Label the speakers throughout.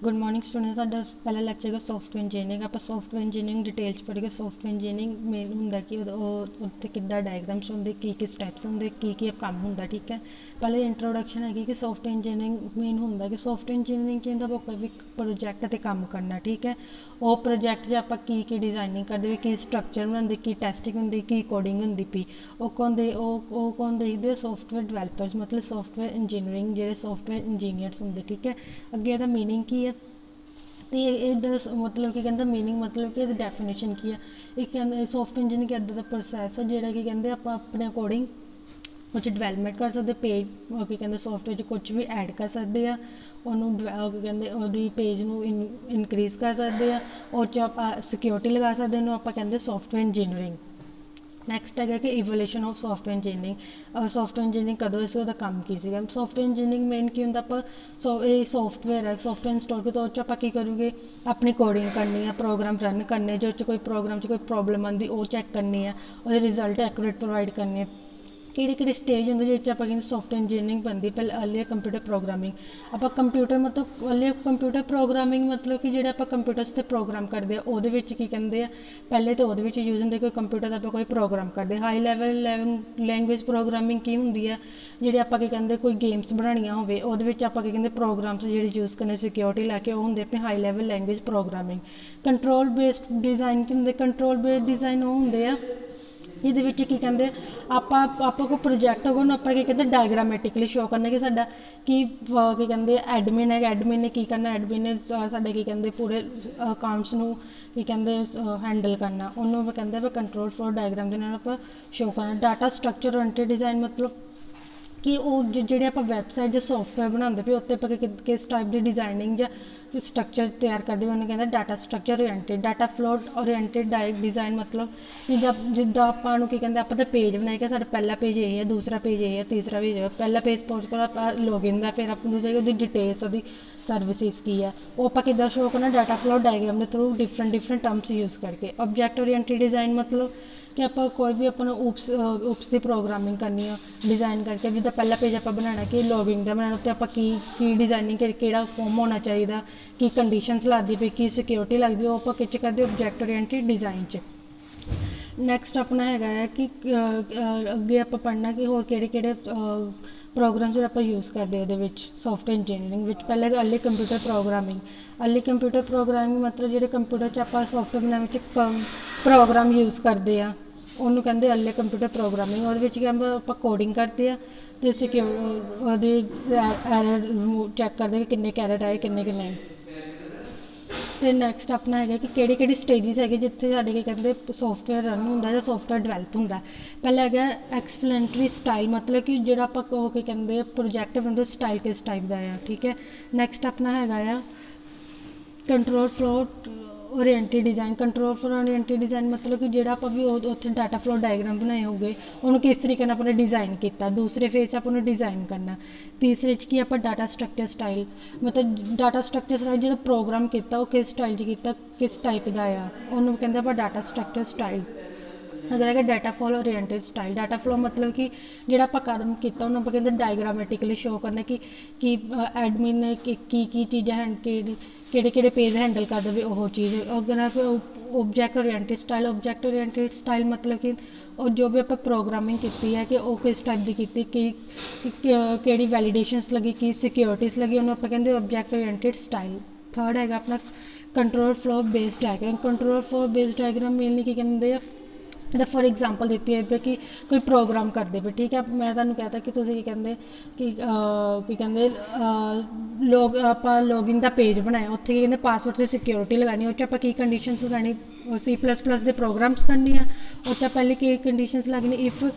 Speaker 1: Good morning student. साਡਾ पहला lecture है software engineering. आप सॉफ्टवेयर इंजीनियरिंग डिटेल च पढ़ेंगे। सॉफ्टवेयर इंजीनियरिंग मेन होंगे कि उत्थे किद्दां डायग्राम्स होंगे, की किस टाइप्स होंगे, की काम होंगे। ठीक है, पहले इंट्रोडक्शन है कि सॉफ्टवेयर इंजीनियरिंग मेन होंगे कि सॉफ्टवेयर इंजीनियरिंग च होंदा कोई भी प्रोजैक्ट ते काम करना। ठीक है, वो प्रोजैक्ट च आप की डिजाइनिंग करते, की स्ट्रक्चर बनाते, की टेस्टिंग होंगी, की कोडिंग होंगी पी। वो कौन देखते? सॉफ्टवेयर डिवैलपर्स, मतलब सॉफ्टवेयर इंजीनियरिंग जो सॉफ्टवेयर इंजीनियर्स होंगे। ठीक है, अगे ਇਹਦਾ मीनिंग की है तो ਇਹਦਾ मतलब कि कहते मीनिंग मतलब कि ਇਹਦੀ ਡੈਫੀਨੇਸ਼ਨ ਕੀ ਹੈ। ਇਹ ਕਹਿੰਦੇ ਸੌਫਟਵੇਅਰ ਇੰਜੀਨੀਅਰਿੰਗ ਇੱਕ ਇੱਦਾਂ ਦਾ ਪ੍ਰੋਸੈਸ ਹੈ ਜਿਹੜਾ ਕਿ ਕਹਿੰਦੇ ਆਪਾਂ ਆਪਣੇ ਅਕੋਰਡਿੰਗ कुछ डिवेलपमेंट कर सकते, पेज की कहते सॉफ्टवेयर कुछ भी ऐड कर सकते हैं, उन्होंने कहते वो पेज में इनक्रीज़ कर सकते हैं और आप सिक्योरिटी लगा सकते हैं। आप कहते सॉफ्टवेयर इंजीनियरिंग। नैक्सट है कि evolution of software engineering. Software engineering कदों इस काम की सॉफ्टवेयर इंजीनियरिंग मेन की होंगे आप सॉफ्टवेयर है, सॉफ्टवेयर इंस्टॉल के तौर पर आप की करोगे अपनी कोडिंग करनी है, प्रोग्राम रन करने, जो कोई प्रोग्राम कोई प्रॉब्लम आती वो चैक करनी है, और रिजल्ट एक्यूरेट प्रोवाइड करने। कि स्टेज होंगे जिस आप कहते सॉफ्टवेयर इंजीनियरिंग बनती। पहले अले कंप्यूटर प्रोग्रामिंग आप कंप्यूटर मतलब अले कंप्यूटर प्रोग्रामिंग मतलब कि जो आप कंप्यूटर्स से प्रोग्राम करते हैं वो की कहते हैं पहले तो वो यूज होंगे कोई कंप्यूटर का कोई प्रोग्राम करते। हाई लैवल लैंगुएज प्रोग्रामिंग की होंगी है जी आप कहते कोई गेम्स बनानिया हो आप कहते प्रोग्राम्स जो यूज करने सिक्योरिटी लैके वो होंगे अपने high level language programming. Control based design की होंगे, कंट्रोल बेस्ड डिज़ाइन वो होंगे ये की कहते आप कोई प्रोजैक्ट होगा उन्होंने आप कहते डायग्रामेटिकली शो करना कि साडा की कहते एडमिन है, एडमिन ने की करना, एडमिन ने साडे की कहते पूरे अकाउंट्स नू की कहते हैंडल करना, उन्होंने कहते कंट्रोल फ्लो डायग्राम के नाल आप शो करना। डाटा स्ट्रक्चर ओरिएंटेड डिज़ाइन मतलब कि वो जो आप वैबसाइट जो सॉफ्टवेयर बनाते पे उत्ते आप किस टाइप की डिज़ाइनिंग या स्ट्रक्चर तैयार करते उन्हें कहते data structure oriented. Data flow oriented design मतलब जिदा आपू की कहते आप पेज बनाए कि सारा पहला पेज ये है, दूसरा पेज ये है, तीसरा पेज है। पहला पेज सपोज करो आप लॉगिन का, फिर आप जाइए डिटेल्स वो सर्विसेज की है वो आप कि शो करना डाटा फ्लो डायग्राम के थ्रू डिफरेंट टर्म्स यूज़ करके। ऑब्जेक्ट ओरिएंटेड डिज़ाइन मतलब कि आप कोई भी अपना उप्स की प्रोग्रामिंग करनी है डिज़ाइन करके जिदा पहला पेज आप बनाना कि लॉगिंग का बनाना, तो आप की डिज़ाइनिंग कि फॉर्म होना चाहिए, कि कंडीशनस लगती पई, की सिक्योरिटी लगती वो आप किच करते ऑब्जेक्ट ओरिएंटेड डिज़ाइन च। नैक्सट अपना है कि अगे आप पढ़ना कि होर केड़े प्रोग्राम जो आप यूज़ करते हैं सॉफ्टवेयर इंजीनियरिंग। पहले early computer programming. Early computer programming मतलब जो कंप्यूटर च आप सॉफ्टवेयर बनाने प्रोग्राम यूज़ करते हैं उन्होंने कहते अर्ली कंप्यूटर प्रोग्रामिंग। वो आप कोडिंग करते हैं तो सिक्योर एरर चैक करते कि किन्ने एरर आए किन्ने कि नहीं। तो नैक्सट अपना है कि केड़ी स्टेजिस है जितने साढ़े की कहते सॉफ्टवेयर रन होंगे या सॉफ्टवेयर डिवेलप होंगे। पहले है एक्सप्लेनेटरी स्टाइल मतलब कि जो आप कहते प्रोजैक्ट बनते स्टाइल किस टाइप का है। ठीक है, नैक्सट अपना है control flow oriented design. Control flow oriented design मतलब कि जो आप भी उत्थे डाटा फ्लो डायग्राम बनाए होंगे उन्होंने किस तरीके अपने डिज़ाइन किया। दूसरे फेज से आपने डिज़ाइन करना। तीसरे की आप डाटा स्ट्रक्चर स्टाइल मतलब डाटा स्ट्रक्चर स्टाइल जो प्रोग्राम किया वो किस स्टाइल किया, किस टाइप का आ उन्होंने कहते आप डाटा स्ट्रक्चर स्टाइल। अगर है data flow oriented style. Data flow मतलब कि जो आप काम किया उन्होंने कहते डायग्रामेटिकली शो करना कि एडमिन ने की चीज़ा केड़े पेज हैंडल कर दे वो चीज़। अगर आप object oriented style. Object oriented style मतलब कि और जो भी आप प्रोग्रामिंग की है कि वो किस टाइप की कि वैलीडेशनस लगी, की सिक्योरिटीज़ लगी, उन्होंने आप कहते ऑब्जेक्ट ओरिएंटेड स्टाइल। थर्ड है अपना control flow based diagram. Control flow based diagram mainly की कहते हैं फॉर एग्जाम्पल देती है कि कोई प्रोग्राम करते पे। ठीक है, मैं तुहानू कहता कि तुसीं की कहते कि कहते आप लॉगिन का पेज बनाया उत्थे की कहते पासवर्ड से सिक्योरिटी लगानी उस आप की कंडीशनस लगानी C++ के प्रोग्राम्स करनी है उस पहले की कंडीशनस लगनी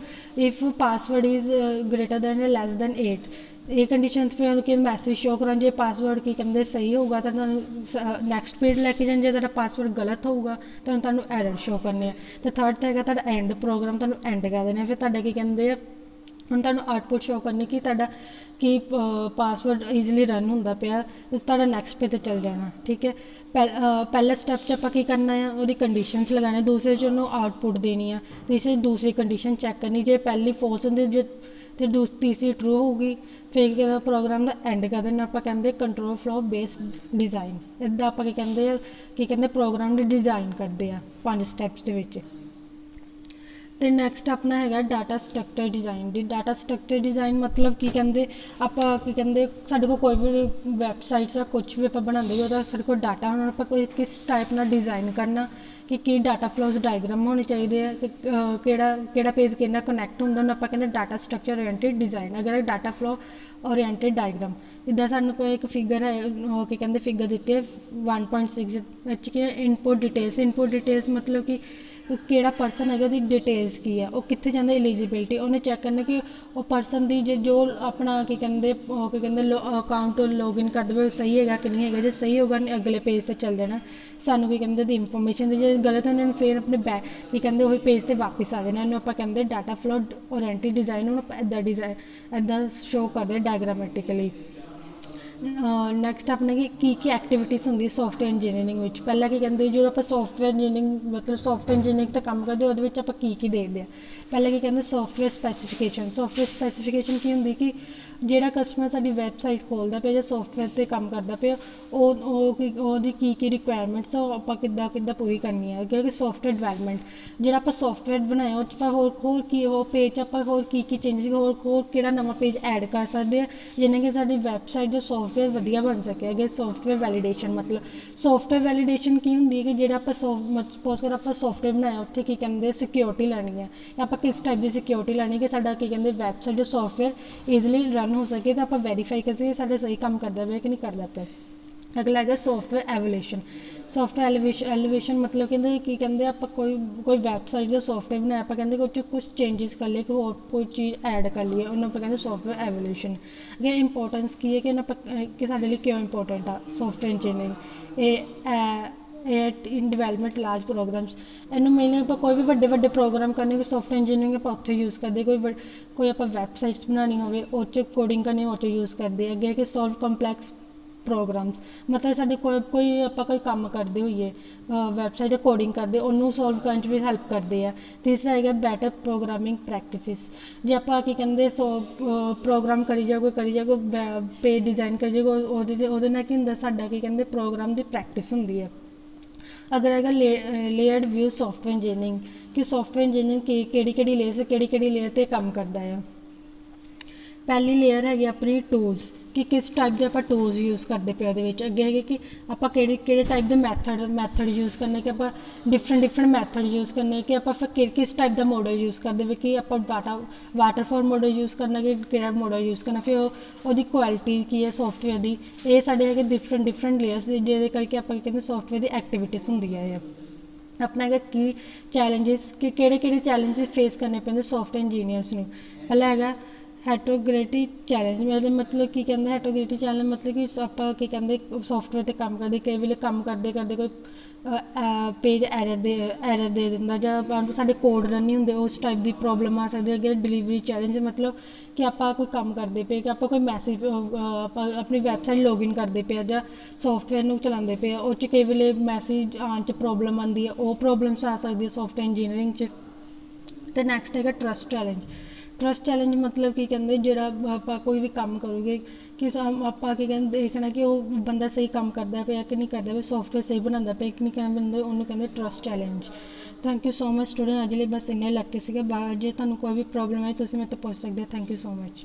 Speaker 1: if password is greater than या लैस दैन 8 ये कंडीशन फिर कि मैसेज शो करा जो पासवर्ड की कहते सही होगा तो नैक्सट पेज लैके जाए, जो तेरा पासवर्ड गलत होगा तो तुहानू एरर शो करने। तो थर्ड है तुहाडा एंड प्रोग्राम तुहानू एंड कर देने। फिर तुहाडा की कहते हम तुहानू आउटपुट शो करनी कि तुहाडा कि पासवर्ड ईजिली रन होंदा पिया तो तुहाडा नैक्सट पेज चल जाना। ठीक है, पहले स्टैप च आप करना है वो कंडीशनस लगाने, दूसरे च उन्होंने आउटपुट देनी है, तीसरे दूसरी कंडीशन चैक करनी, जो पहली फॉल्स होंगी जो तो तीसरी ट्रू होगी, ਫਿਰ ਕਿਹਦਾ ਪ੍ਰੋਗਰਾਮ ਦਾ ਐਂਡ ਕਰ ਦੇਣਾ ਆਪਾਂ ਕਹਿੰਦੇ ਕੰਟਰੋਲ ਫਲੋ ਬੇਸਡ ਡਿਜ਼ਾਈਨ। ਇੱਦਾਂ ਆਪਾਂ ਕੀ ਕਹਿੰਦੇ ਪ੍ਰੋਗਰਾਮ ਦੀ ਡਿਜ਼ਾਈਨ ਕਰਦੇ ਆ 5 ਸਟੈਪਸ ਦੇ ਵਿੱਚ। ਤੇ ਨੈਕਸਟ ਆਪਣਾ ਹੈਗਾ ਡਾਟਾ ਸਟਰਕਚਰ ਡਿਜ਼ਾਈਨ ਦੀ। ਡਾਟਾ ਸਟਰਕਚਰ ਡਿਜ਼ਾਈਨ ਮਤਲਬ ਆਪਾਂ ਸਾਡੇ ਕੋਲ ਕੋਈ ਵੀ ਵੈਬਸਾਈਟਸ ਆ ਕੁਛ ਵੀ ਆਪਾਂ ਬਣਾਉਂਦੇ ਉਹਦਾ ਸਾਡੇ ਕੋਲ ਡਾਟਾ ਹੋਣਾ, ਆਪਾਂ ਕੋਈ ਕਿਸ ਟਾਈਪ ਨਾਲ ਡਿਜ਼ਾਈਨ ਕਰਨਾ ਕਿ ਕੀ ਡਾਟਾ ਫਲੋਜ਼ ਡਾਇਗਰਾਮ ਹੋਣੇ ਚਾਹੀਦੇ ਆ ਕਿ ਕਿਹੜਾ ਪੇਜ ਕਿੰਨਾ ਕਨੈਕਟ ਹੁੰਦਾ ਉਹਨੂੰ ਆਪਾਂ ਕਹਿੰਦੇ ਡਾਟਾ ਸਟਰਕਚਰ ਓਰੀਐਂਟਡ ਡਿਜ਼ਾਈਨ। ਅਗਰ ਡਾਟਾ ਫਲੋ ਓਰੀਐਂਟਡ ਡਾਇਗਰਾਮ ਇੱਦਾਂ ਸਾਨੂੰ ਕੋਈ ਇੱਕ ਫਿਗਰ ਹੈ ਫਿਗਰ ਦਿੱਤੀ ਹੈ 1.6 ਵਿੱਚ ਕਿ ਇਨਪੁਟ ਡਿਟੇਲਸ ਮਤਲਬ ਕਿ ਕਿਹੜਾ ਪਰਸਨ ਹੈਗਾ ਉਹਦੀ ਡਿਟੇਲਸ ਕੀ ਆ, ਉਹ ਕਿੱਥੇ ਜਾਂਦਾ ਐਲੀਜੀਬਿਲਟੀ ਉਹਨੇ ਚੈੱਕ ਕਰਨਾ ਕਿ ਉਹ ਪਰਸਨ ਦੀ ਜੋ ਆਪਣਾ ਅਕਾਊਂਟ ਲੌਗਇਨ ਕਰ ਦੇਵੇ ਸਹੀ ਹੈਗਾ ਕਿ ਨਹੀਂ ਹੈਗਾ। ਜੇ ਸਹੀ ਹੋਗਾ ਅਗਲੇ ਪੇਜ 'ਤੇ ਚੱਲ ਜਾਣਾ ਸਾਨੂੰ ਦੀ ਇਨਫੋਰਮੇਸ਼ਨ ਦੀ। ਜੇ ਗਲਤ ਹੋਣੇ ਫਿਰ ਆਪਣੇ ਉਹੀ ਪੇਜ 'ਤੇ ਵਾਪਸ ਆ ਜਾਣਾ। ਇਹਨੂੰ ਆਪਾਂ ਕਹਿੰਦੇ ਡਾਟਾ ਫਲੋ ਓਰੀਐਂਟਡ ਡਿਜ਼ਾਈਨ। ਉਹਨੂੰ ਆਪਾਂ ਇੱਦਾਂ ਸ਼ੋ ਕਰਦੇ ਡਾਇਗਰਾਮੈਟਿਕਲੀ। ਨੈਕਸਟ ਆਪਣੇ ਕੀ ਐਕਟੀਵਿਟੀਜ਼ ਹੁੰਦੀ ਸੌਫਟਵੇਅਰ ਇੰਜੀਨੀਅਰਿੰਗ ਵਿੱਚ। ਪਹਿਲਾਂ ਜਦੋਂ ਆਪਾਂ ਸੌਫਟਵੇਅਰ ਇੰਜੀਨੀਅਰਿੰਗ 'ਤੇ ਕੰਮ ਕਰਦੇ ਉਹਦੇ ਵਿੱਚ ਆਪਾਂ ਕੀ ਦੇਖਦੇ ਆ। ਪਹਿਲਾਂ ਸੌਫਟਵੇਅਰ ਸਪੈਸੀਫਿਕੇਸ਼ਨ ਕੀ ਹੁੰਦੀ ਕਿ ਜਿਹੜਾ ਕਸਟਮਰ ਸਾਡੀ ਵੈਬਸਾਈਟ ਖੋਲ੍ਹਦਾ ਪਿਆ ਜਾਂ ਸੌਫਟਵੇਅਰ 'ਤੇ ਕੰਮ ਕਰਦਾ ਪਿਆ ਉਹਦੀ ਕੀ ਰਿਕੁਆਇਰਮੈਂਟਸ ਉਹ ਆਪਾਂ ਕਿੱਦਾਂ ਪੂਰੀ ਕਰਨੀ ਹੈ। ਕਿਉਂਕਿ ਸੌਫਟਵੇਅਰ ਡਿਵੈਲਪਮੈਂਟ ਜਿਹੜਾ ਆਪਾਂ ਸੌਫਟਵੇਅਰ ਬਣਾਇਆ ਉਹ 'ਚ ਆਪਾਂ ਹੋਰ ਕੀ ਉਹ ਪੇਜ 'ਚ ਆਪਾਂ ਹੋਰ ਕੀ ਚੇਂਜਿਸ ਹੋਰ ਕਿਹੜਾ ਨਵਾਂ ਪੇਜ ਐਡ ਕਰ ਸਕਦੇ ਆ ਜਿਹਨੇ ਕਿ ਸਾਡੀ ਵੈਬਸਾਈਟ ਜੋ ਸੌਫਟਵੇਅਰ ਵਧੀਆ ਬਣ ਸਕੇ। ਅਗੇ ਸੌਫਟਵੇਅਰ ਵੈਲੀਡੇਸ਼ਨ ਕੀ ਹੁੰਦੀ ਹੈ ਕਿ ਜਿਹੜਾ ਆਪਾਂ ਸਪੋਜ਼ ਕਰ ਆਪਾਂ ਸੌਫਟਵੇਅਰ ਬਣਾਇਆ ਉੱਥੇ ਸਿਕਿਉਰਿਟੀ ਲੈਣੀ ਹੈ ਆਪਾਂ ਕਿਸ ਟਾਈਪ ਦੀ ਸਿਕਿਉਰਿਟੀ ਲੈਣੀ ਕਿ ਸਾਡਾ ਵੈਬਸਾਈਟ ਜੋ ਸੌਫਟਵੇਅਰ ਈਜ਼ੀਲੀ ਰਨ ਹੋ ਸਕੇ ਤਾਂ ਆਪਾਂ ਵੈਰੀਫਾਈ ਕਰ ਸਕੀਏ ਸਾਡਾ ਸਹੀ ਕੰਮ ਕਰਦਾ ਪਿਆ ਕਿ ਨਹੀਂ ਕਰਦਾ ਪਿਆ। ਅਗਲਾ ਹੈਗਾ ਸੌਫਟਵੇਅਰ ਐਲੀਵੇਸ਼ਨ ਮਤਲਬ ਆਪਾਂ ਕੋਈ ਵੈਬਸਾਈਟ ਦਾ ਸੌਫਟਵੇਅਰ ਬਣਾਇਆ ਆਪਾਂ ਕੁਝ ਚੇਂਜਿਸ ਕਰ ਲਈਏ ਕਿ ਹੋਰ ਕੋਈ ਚੀਜ਼ ਐਡ ਕਰ ਲਈਏ ਉਹਨੂੰ ਆਪਾਂ ਸੌਫਟਵੇਅਰ ਐਵੋਲੂਸ਼ਨ। ਅਗੇ ਇੰਪੋਰਟੈਂਸ ਕੀ ਹੈ ਕਿ ਸਾਡੇ ਲਈ ਕਿਉਂ ਇੰਪੋਰਟੈਂਟ ਆ ਸੌਫਟਵੇਅਰ ਇੰਜੀਨੀਅਰਿੰਗ। ਇਨ ਡਿਵੈਲਪਮੈਂਟ ਲਾਰਜ ਪ੍ਰੋਗਰਾਮਸ ਇਹਨੂੰ ਮੇਨਲੀ ਆਪਾਂ ਕੋਈ ਵੀ ਵੱਡੇ ਪ੍ਰੋਗਰਾਮ ਕਰਨੇ ਵੀ ਸੌਫਟਵੇਅਰ ਇੰਜੀਨੀਅਰਿੰਗ ਆਪਾਂ ਉੱਥੇ ਯੂਜ਼ ਕਰਦੇ। ਕੋਈ ਆਪਾਂ ਵੈਬਸਾਈਟਸ ਬਣਾਉਣੀ ਹੋਵੇ ਉਹ 'ਚ ਕੋਡਿੰਗ ਕਰਨੀ ਉਹ 'ਚ ਯੂਜ਼ ਕਰਦੇ। ਅੱਗੇ ਕਿ ਸੋਲਵ ਕੰਪਲੈਕਸ ਪ੍ਰੋਗਰਾਮਸ ਮਤਲਬ ਸਾਡੇ ਕੋਈ ਕੰਮ ਕਰਦੇ ਹੋਈਏ ਵੈਬਸਾਈਟ ਦੇ ਕੋਡਿੰਗ ਕਰਦੇ ਉਹਨੂੰ ਸੋਲਵ ਕਰਨ 'ਚ ਵੀ ਹੈਲਪ ਕਰਦੇ ਆ। ਤੀਸਰਾ ਹੈਗਾ ਬੈਟਰ ਪ੍ਰੋਗਰਾਮਿੰਗ ਪ੍ਰੈਕਟਿਸਿਸ। ਜੇ ਆਪਾਂ ਪ੍ਰੋਗਰਾਮ ਕਰੀ ਜਾਓਗੇ ਪੇਜ ਡਿਜ਼ਾਈਨ ਕਰੀ ਜਾਓਗੇ ਉਹਦੇ ਨਾਲ ਕੀ ਹੁੰਦਾ ਸਾਡਾ ਪ੍ਰੋਗਰਾਮ ਦੀ ਪ੍ਰੈਕਟਿਸ ਹੁੰਦੀ ਹੈ। ਅਗਰ ਹੈਗਾ ਲੇਅਰਡ ਵਿਊ ਸੌਫਟਵੇਅਰ ਇੰਜੀਨੀਅਰਿੰਗ ਕਿ ਸੌਫਟਵੇਅਰ ਇੰਜੀਨੀਅਰਿੰਗ ਕਿਹੜੀ ਲੇਅਰ 'ਤੇ ਕੰਮ ਕਰਦਾ ਹੈ। ਪਹਿਲੀ ਲੇਅਰ ਹੈਗੀ ਆਪਣੀ ਟੂਲਸ ਕਿ ਕਿਸ ਟਾਈਪ ਦੇ ਆਪਾਂ ਟੂਲਸ ਯੂਜ਼ ਕਰਦੇ ਪਏ ਉਹਦੇ ਵਿੱਚ। ਅੱਗੇ ਹੈਗੇ ਕਿ ਆਪਾਂ ਕਿਹੜੇ ਟਾਈਪ ਦੇ ਮੈਥਡ ਯੂਜ਼ ਕਰਨੇ ਕਿ ਆਪਾਂ ਡਿਫਰੈਂਟ ਮੈਥਡ ਯੂਜ਼ ਕਰਨੇ ਕਿ ਆਪਾਂ ਫਿਰ ਕਿਸ ਟਾਈਪ ਦਾ ਮੋਡਲ ਯੂਜ਼ ਕਰਦੇ ਵੀ ਕਿ ਆਪਾਂ ਵਾਟਰਫਾਲ ਮੋਡਲ ਯੂਜ਼ ਕਰਨਾ ਕਿ ਕਿਹੜਾ ਮੋਡਲ ਯੂਜ਼ ਕਰਨਾ ਫਿਰ ਉਹਦੀ ਕੁਆਲਿਟੀ ਕੀ ਹੈ ਸੌਫਟਵੇਅਰ ਦੀ। ਇਹ ਸਾਡੇ ਹੈਗੇ ਡਿਫਰੈਂਟ ਲੇਅਰਸ ਜਿਹਦੇ ਕਰਕੇ ਆਪਾਂ ਸੌਫਟਵੇਅਰ ਦੀ ਐਕਟੀਵਿਟੀਜ਼ ਹੁੰਦੀਆਂ ਹੈ। ਆਪਣਾ ਹੈਗਾ ਕੀ ਚੈਲੰਜਿਸ ਕਿ ਕਿਹੜੇ ਚੈਲੰਜਿਸ ਫੇਸ ਕਰਨੇ ਪੈਂਦੇ ਸੌਫਟਵੇਅਰ ਇੰਜੀਨੀਅਰਸ ਨੂੰ। ਪਹਿਲਾ ਹੈਗਾ ਹੈਟਰੋਗ੍ਰਿਟੀ ਚੈਲੰਜ ਮਤਲਬ ਹੈਟਰੋਗ੍ਰਿਟੀ ਚੈਲੰਜ ਮਤਲਬ ਕਿ ਆਪਾਂ ਸੌਫਟਵੇਅਰ 'ਤੇ ਕੰਮ ਕਰਦੇ ਕਈ ਵੇਲੇ ਕੰਮ ਕਰਦੇ ਕੋਈ ਪੇਜ ਐਰਰ ਦੇ ਦਿੰਦਾ ਜਾਂ ਸਾਡੇ ਕੋਡ ਰਨ ਨਹੀਂ ਹੁੰਦੇ ਉਸ ਟਾਈਪ ਦੀ ਪ੍ਰੋਬਲਮ ਆ ਸਕਦੀ ਹੈ। ਅੱਗੇ ਡਿਲੀਵਰੀ ਚੈਲੰਜ ਮਤਲਬ ਕਿ ਆਪਾਂ ਕੋਈ ਕੰਮ ਕਰਦੇ ਪਏ ਕਿ ਆਪਾਂ ਕੋਈ ਮੈਸੇਜ ਆਪਾਂ ਆਪਣੀ ਵੈਬਸਾਈਟ ਲੌਗਇਨ ਕਰਦੇ ਪਏ ਜਾਂ ਸੌਫਟਵੇਅਰ ਨੂੰ ਚਲਾਉਂਦੇ ਪਏ ਉਹ 'ਚ ਕਈ ਵੇਲੇ ਮੈਸੇਜ ਆਉਣ 'ਚ ਪ੍ਰੋਬਲਮ ਆਉਂਦੀ ਹੈ ਉਹ ਪ੍ਰੋਬਲਮਸ ਆ ਸਕਦੀ ਹੈ ਸੌਫਟਵੇਅਰ ਇੰਜੀਨੀਅਰਿੰਗ 'ਚ। ਅਤੇ ਨੈਕਸਟ ਹੈਗਾ ਟਰਸਟ ਚੈਲੰਜ ਮਤਲਬ ਜਿਹੜਾ ਆਪਾਂ ਕੋਈ ਵੀ ਕੰਮ ਕਰੋਗੇ ਕਿ ਆਪਾਂ ਦੇਖਣਾ ਕਿ ਉਹ ਬੰਦਾ ਸਹੀ ਕੰਮ ਕਰਦਾ ਪਿਆ ਕਿ ਨਹੀਂ ਕਰਦਾ ਪਿਆ ਸੌਫਟਵੇਅਰ ਸਹੀ ਬਣਾਉਂਦਾ ਪਿਆ ਕਿ ਨਹੀਂ ਬੰਦੇ ਉਹਨੂੰ trust challenge. Thank you so much student. ਅੱਜ ਲਈ ਬਸ ਇੰਨਾ ਲੈਕਚਰ ਸੀਗਾ। ਜੇ ਤੁਹਾਨੂੰ ਕੋਈ ਵੀ ਪ੍ਰੋਬਲਮ ਹੈ ਤੁਸੀਂ ਮੇਰੇ ਤੋਂ ਪੁੱਛ ਸਕਦੇ ਹੋ। Thank you so much.